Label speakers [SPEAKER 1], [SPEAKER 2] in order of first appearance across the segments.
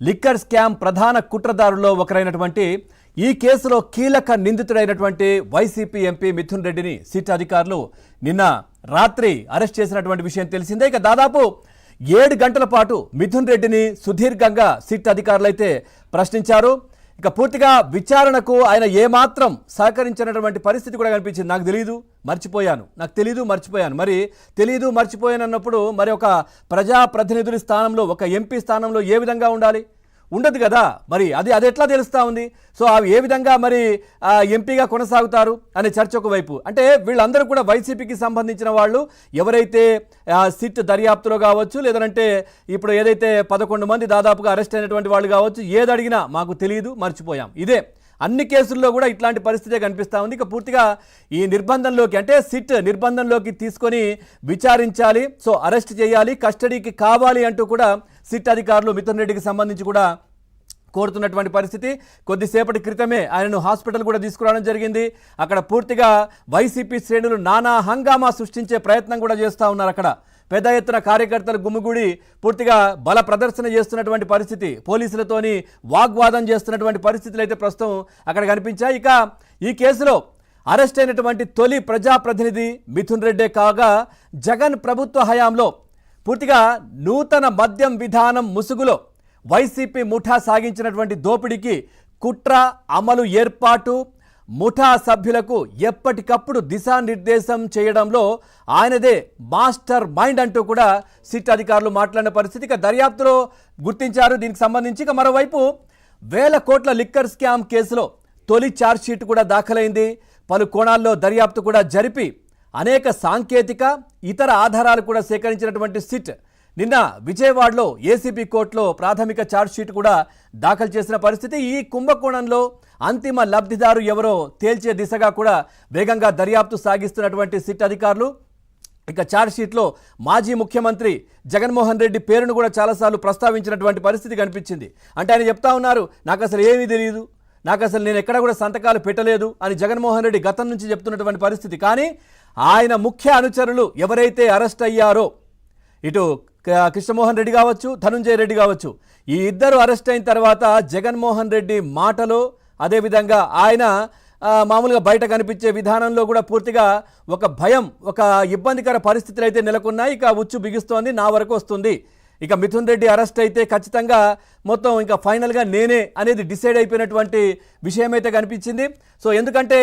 [SPEAKER 1] Liquor scam ప్రధాన కుట్రదారుల్లో ఒకరైనటువంటి ఈ కేసులో కీలక నిందితుడైనటువంటి వైసీపీ ఎంపీ మిథున్ రెడ్డిని సిట్ అధికారులు నిన్న రాత్రి అరెస్ట్ చేసినటువంటి విషయం తెలిసిందే. ఇక దాదాపు 7 గంటల పాటు మిథున్ రెడ్డిని సుదీర్ఘంగా సిట్ అధికారులు అయితే ప్రశ్నించారు. ఇక పూర్తిగా విచారణకు ఆయన ఏమాత్రం సహకరించినటువంటి పరిస్థితి కూడా కనిపించింది. నాకు తెలియదు మర్చిపోయాను, నాకు తెలీదు మర్చిపోయాను. మరి తెలీదు మర్చిపోయాను అన్నప్పుడు మరి ఒక ప్రజాప్రతినిధుల స్థానంలో, ఒక ఎంపీ స్థానంలో ఏ విధంగా ఉండాలి? ఉండదు కదా. మరి అది ఎట్లా తెలుస్తూ ఉంది? సో అవి ఏ విధంగా మరి ఎంపీగా కొనసాగుతారు అనే చర్చ ఒకవైపు. అంటే వీళ్ళందరూ కూడా వైసీపీకి సంబంధించిన వాళ్ళు, ఎవరైతే సిట్ దర్యాప్తులో కావచ్చు, లేదంటే ఇప్పుడు ఏదైతే 11 మంది దాదాపుగా అరెస్ట్ అయినటువంటి వాళ్ళు కావచ్చు, ఏది అడిగినా మాకు తెలియదు మర్చిపోయాం. ఇదే అన్ని కేసుల్లో కూడా ఇట్లాంటి పరిస్థితే కనిపిస్తూ ఉంది. ఇక పూర్తిగా ఈ నిర్బంధంలోకి, అంటే సిట్ నిర్బంధంలోకి తీసుకొని విచారించాలి, సో అరెస్ట్ చేయాలి, కస్టడీకి కావాలి అంటూ కూడా సిట్ అధికారులు మిథున్ రెడ్డికి సంబంధించి కూడా కోరుతున్నటువంటి పరిస్థితి. కొద్దిసేపటి క్రితమే ఆయనను హాస్పిటల్ కూడా తీసుకురావడం జరిగింది. అక్కడ పూర్తిగా వైసీపీ శ్రేణులు నానా హంగామా సృష్టించే ప్రయత్నం కూడా చేస్తూ ఉన్నారు. అక్కడ పెద్ద ఎత్తున కార్యకర్తలు గుమ్మిగూడి పూర్తిగా బల ప్రదర్శన చేస్తున్నటువంటి పరిస్థితి, పోలీసులతోని వాగ్వాదం చేస్తున్నటువంటి పరిస్థితులు అయితే ప్రస్తుతం అక్కడ కనిపించాయి. ఇక ఈ కేసులో అరెస్ట్ అయినటువంటి తొలి ప్రజాప్రతినిధి మిథున్ రెడ్డే కాగా, జగన్ ప్రభుత్వ హయాంలో పూర్తిగా నూతన మద్యం విధానం ముసుగులో వైసీపీ ముఠా సాగించినటువంటి దోపిడీకి కుట్ర, అమలు, ఏర్పాటు, ముఠా సభ్యులకు ఎప్పటికప్పుడు దిశానిర్దేశం చేయడంలో ఆయనదే మాస్టర్ మైండ్ అంటూ కూడా సిట్ అధికారులు మాట్లాడిన పరిస్థితి ఇక దర్యాప్తులో గుర్తించారు. దీనికి సంబంధించి ఇక మరోవైపు 1000 కోట్ల లిక్కర్ స్కామ్ కేసులో తొలి ఛార్జ్షీట్ కూడా దాఖలైంది. పలు కోణాల్లో దర్యాప్తు కూడా జరిపి అనేక సాంకేతిక ఇతర ఆధారాలు కూడా సేకరించినటువంటి సిట్ నిన్న విజయవాడలో ఏసీబీ కోర్టులో ప్రాథమిక ఛార్జ్షీట్ కూడా దాఖలు చేసిన పరిస్థితి. ఈ కుంభకోణంలో అంతిమ లబ్ధిదారు ఎవరో తేల్చే దిశగా కూడా వేగంగా దర్యాప్తు సాగిస్తున్నటువంటి సిట్ అధికారులు ఇక ఛార్జ్షీట్లో మాజీ ముఖ్యమంత్రి జగన్మోహన్ రెడ్డి పేరును కూడా చాలాసార్లు ప్రస్తావించినటువంటి పరిస్థితి కనిపించింది. అంటే ఆయన చెప్తా ఉన్నారు, నాకు అసలు ఏమీ తెలియదు, నాకు అసలు నేను ఎక్కడ కూడా సంతకాలు పెట్టలేదు అని జగన్మోహన్ రెడ్డి గతం నుంచి చెప్తున్నటువంటి పరిస్థితి. కానీ ఆయన ముఖ్య అనుచరులు ఎవరైతే అరెస్ట్ అయ్యారో, ఇటు కృష్ణమోహన్ రెడ్డి కావచ్చు, ధనుంజయ రెడ్డి కావచ్చు, ఈ ఇద్దరు అరెస్ట్ అయిన తర్వాత జగన్మోహన్ రెడ్డి మాటలో, అదేవిధంగా ఆయన మామూలుగా బయట కనిపించే విధానంలో కూడా పూర్తిగా ఒక భయం, ఒక ఇబ్బందికర పరిస్థితులు అయితే నెలకొన్నాయి. ఇక ఉచ్చు బిగుస్తోంది, నా వరకు వస్తుంది. ఇక మిథున్ రెడ్డి అరెస్ట్ అయితే ఖచ్చితంగా మొత్తం ఇంకా ఫైనల్గా నేనే అనేది డిసైడ్ అయిపోయినటువంటి విషయం అయితే కనిపించింది. సో ఎందుకంటే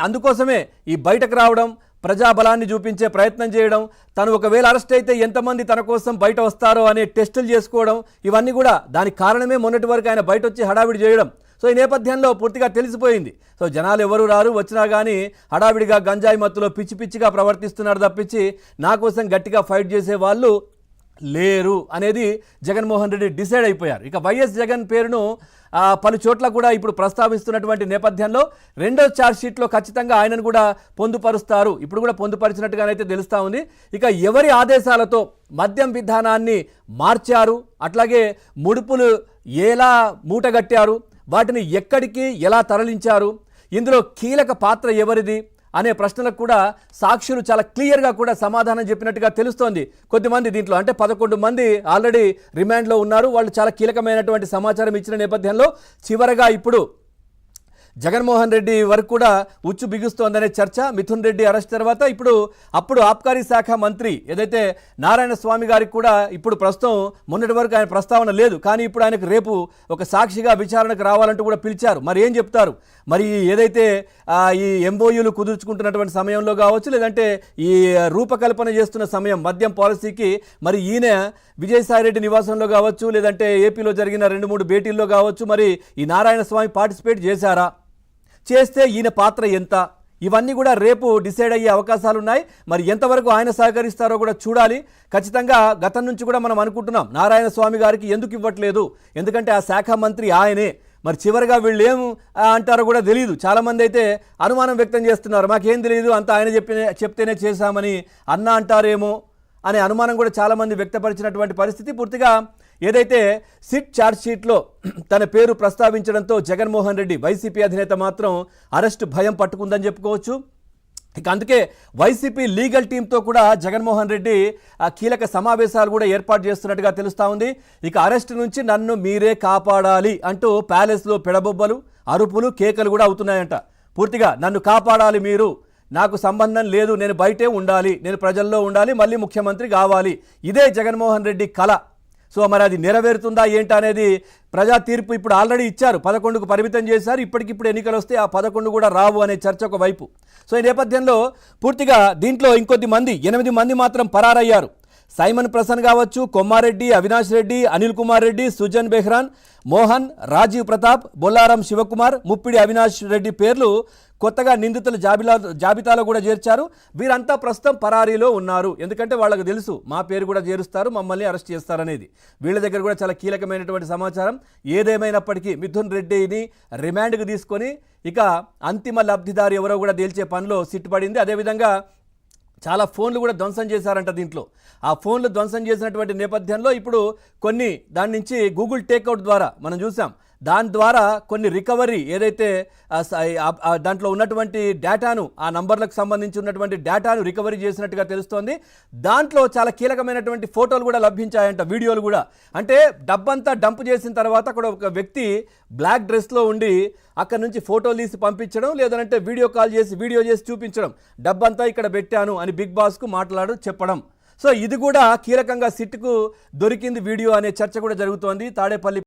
[SPEAKER 1] అందుకోసమే ఈ బయటకు రావడం, ప్రజాబలాన్ని చూపించే ప్రయత్నం చేయడం, తను ఒకవేళ అరెస్ట్ అయితే ఎంతమంది తన కోసం బయట వస్తారో అనే టెస్టులు చేసుకోవడం, ఇవన్నీ కూడా దానికి కారణమే మొన్నటి వరకు ఆయన బయట వచ్చి హడావిడి చేయడం. సో ఈ నేపథ్యంలో పూర్తిగా తెలిసిపోయింది. సో జనాలు ఎవరు రారు, వచ్చినా కానీ హడావిడిగా గంజాయి మత్తులో పిచ్చిగా ప్రవర్తిస్తున్నారు తప్పించి నా కోసం గట్టిగా ఫైట్ చేసే వాళ్ళు లేరు అనేది జగన్మోహన్ రెడ్డి డిసైడ్ అయిపోయారు. ఇక వైఎస్ జగన్ పేరును పలు చోట్ల కూడా ఇప్పుడు ప్రస్తావిస్తున్నటువంటి నేపథ్యంలో రెండో ఛార్జ్షీట్లో ఖచ్చితంగా ఆయనను కూడా పొందుపరుస్తారు. ఇప్పుడు కూడా పొందుపరిచినట్టుగానైతే తెలుస్తూ ఉంది. ఇక ఎవరి ఆదేశాలతో మద్యం విధానాన్ని మార్చారు, అట్లాగే ముడుపులు ఎలా మూటగట్టారు, వాటిని ఎక్కడికి ఎలా తరలించారు, ఇందులో కీలక పాత్ర ఎవరిది అనే ప్రశ్నలకు కూడా సాక్షులు చాలా క్లియర్గా కూడా సమాధానం చెప్పినట్టుగా తెలుస్తోంది. కొద్దిమంది దీంట్లో, అంటే 11 మంది ఆల్రెడీ రిమాండ్లో ఉన్నారు. వాళ్ళు చాలా కీలకమైనటువంటి సమాచారం ఇచ్చిన నేపథ్యంలో చివరగా ఇప్పుడు జగన్మోహన్ రెడ్డి వరకు కూడా ఉచ్చు బిగుస్తోందనే చర్చ. మిథున్ రెడ్డి అరెస్ట్ తర్వాత అప్పుడు ఆబ్కారీ శాఖ మంత్రి ఏదైతే నారాయణ స్వామి గారికి కూడా ఇప్పుడు ప్రస్తుతం, మొన్నటి వరకు ఆయన ప్రస్తావన లేదు, కానీ ఇప్పుడు ఆయనకు రేపు ఒక సాక్షిగా విచారణకు రావాలంటూ కూడా పిలిచారు. మరి ఏం చెప్తారు? మరి ఏదైతే ఈ ఎంఓయూలు కుదుర్చుకుంటున్నటువంటి సమయంలో కావచ్చు, లేదంటే ఈ రూపకల్పన చేస్తున్న సమయం మద్యం పాలసీకి, మరి ఈయన విజయసాయిరెడ్డి నివాసంలో కావచ్చు, లేదంటే ఏపీలో జరిగిన 2-3 భేటీల్లో కావచ్చు, మరి ఈ నారాయణ స్వామి పార్టిసిపేట్ చేశారా, చేస్తే ఈయన పాత్ర ఎంత, ఇవన్నీ కూడా రేపు డిసైడ్ అయ్యే అవకాశాలు ఉన్నాయి. మరి ఎంతవరకు ఆయన సహకరిస్తారో కూడా చూడాలి. ఖచ్చితంగా గతం నుంచి కూడా మనం అనుకుంటున్నాం, నారాయణ స్వామి గారికి ఎందుకు ఇవ్వట్లేదు, ఎందుకంటే ఆ శాఖ మంత్రి ఆయనే. మరి చివరిగా వీళ్ళు ఏం అంటారో కూడా తెలియదు. చాలామంది అయితే అనుమానం వ్యక్తం చేస్తున్నారు, మాకేం తెలియదు, అంతా ఆయన చెప్తేనే చేశామని అన్న అంటారేమో అనే అనుమానం కూడా చాలామంది వ్యక్తపరిచినటువంటి పరిస్థితి. పూర్తిగా ఏదైతే సిట్ ఛార్జ్షీట్లో తన పేరు ప్రస్తావించడంతో జగన్మోహన్ రెడ్డి వైసీపీ అధినేత మాత్రం అరెస్టు భయం పట్టుకుందని చెప్పుకోవచ్చు. ఇక అందుకే వైసీపీ లీగల్ టీంతో కూడా జగన్మోహన్ రెడ్డి కీలక సమావేశాలు కూడా ఏర్పాటు చేస్తున్నట్టుగా తెలుస్తూ ఉంది. ఇక అరెస్ట్ నుంచి నన్ను మీరే కాపాడాలి అంటూ ప్యాలెస్లో పెడబొబ్బలు, అరుపులు, కేకలు కూడా అవుతున్నాయంట. పూర్తిగా నన్ను కాపాడాలి, మీరు నాకు సంబంధం లేదు, నేను బయటే ఉండాలి, నేను ప్రజల్లో ఉండాలి, మళ్ళీ ముఖ్యమంత్రి కావాలి, ఇదే జగన్మోహన్ రెడ్డి కళ. సో మరి అది నెరవేరుతుందా ఏంటి అనేది ప్రజా తీర్పు ఇప్పుడు ఆల్రెడీ ఇచ్చారు. 11కు పరిమితం చేశారు. ఇప్పటికిప్పుడు ఎన్నికలు వస్తే ఆ 11 కూడా రావు అనే చర్చ ఒక వైపు. సో ఈ నేపథ్యంలో పూర్తిగా దీంట్లో ఇంకొద్ది మంది 8 మంది మాత్రం పరారయ్యారు. సైమన్ ప్రసన్ కావచ్చు, కొమ్మారెడ్డి, అవినాష్ రెడ్డి, అనిల్ కుమార్ రెడ్డి, సుజన్ బెహ్రాన్, మోహన్, రాజీవ్ ప్రతాప్, బొల్లారం శివకుమార్, ముప్పిడి అవినాష్ రెడ్డి పేర్లు కొత్తగా నిందితుల జాబితాలో కూడా చేర్చారు. వీరంతా ప్రస్తుతం పరారీలో ఉన్నారు. ఎందుకంటే వాళ్ళకు తెలుసు మా పేరు కూడా చేరుస్తారు, మమ్మల్ని అరెస్ట్ చేస్తారనేది. వీళ్ళ దగ్గర కూడా చాలా కీలకమైనటువంటి సమాచారం. ఏదేమైనప్పటికీ మిథున్ రెడ్డిని రిమాండ్కు తీసుకొని ఇక అంతిమ లబ్ధిదారు ఎవరో కూడా తేల్చే పనిలో సిట్టుపడింది. అదేవిధంగా చాలా ఫోన్లు కూడా ధ్వంసం చేశారంట. దీంట్లో ఆ ఫోన్లు ధ్వంసం చేసినటువంటి నేపథ్యంలో ఇప్పుడు కొన్ని దాని నుంచి గూగుల్ టేక్అవుట్ ద్వారా మనం చూసాం. దాని ద్వారా కొన్ని రికవరీ ఏదైతే దాంట్లో ఉన్నటువంటి డేటాను, ఆ నంబర్లకు సంబంధించి ఉన్నటువంటి డేటాను రికవరీ చేసినట్టుగా తెలుస్తోంది. దాంట్లో చాలా కీలకమైనటువంటి ఫోటోలు కూడా లభించాయంట, వీడియోలు కూడా. అంటే డబ్బంతా డంప్ చేసిన తర్వాత అక్కడ ఒక వ్యక్తి బ్లాక్ డ్రెస్లో ఉండి అక్కడ నుంచి ఫోటోలు తీసి పంపించడం, లేదంటే వీడియో కాల్ చేసి వీడియో చేసి చూపించడం, డబ్బంతా ఇక్కడ పెట్టాను అని బిగ్ బాస్కు చెప్పడం. సో ఇది కూడా కీలకంగా సిట్కు దొరికింది వీడియో అనే చర్చ కూడా జరుగుతోంది. తాడేపల్లి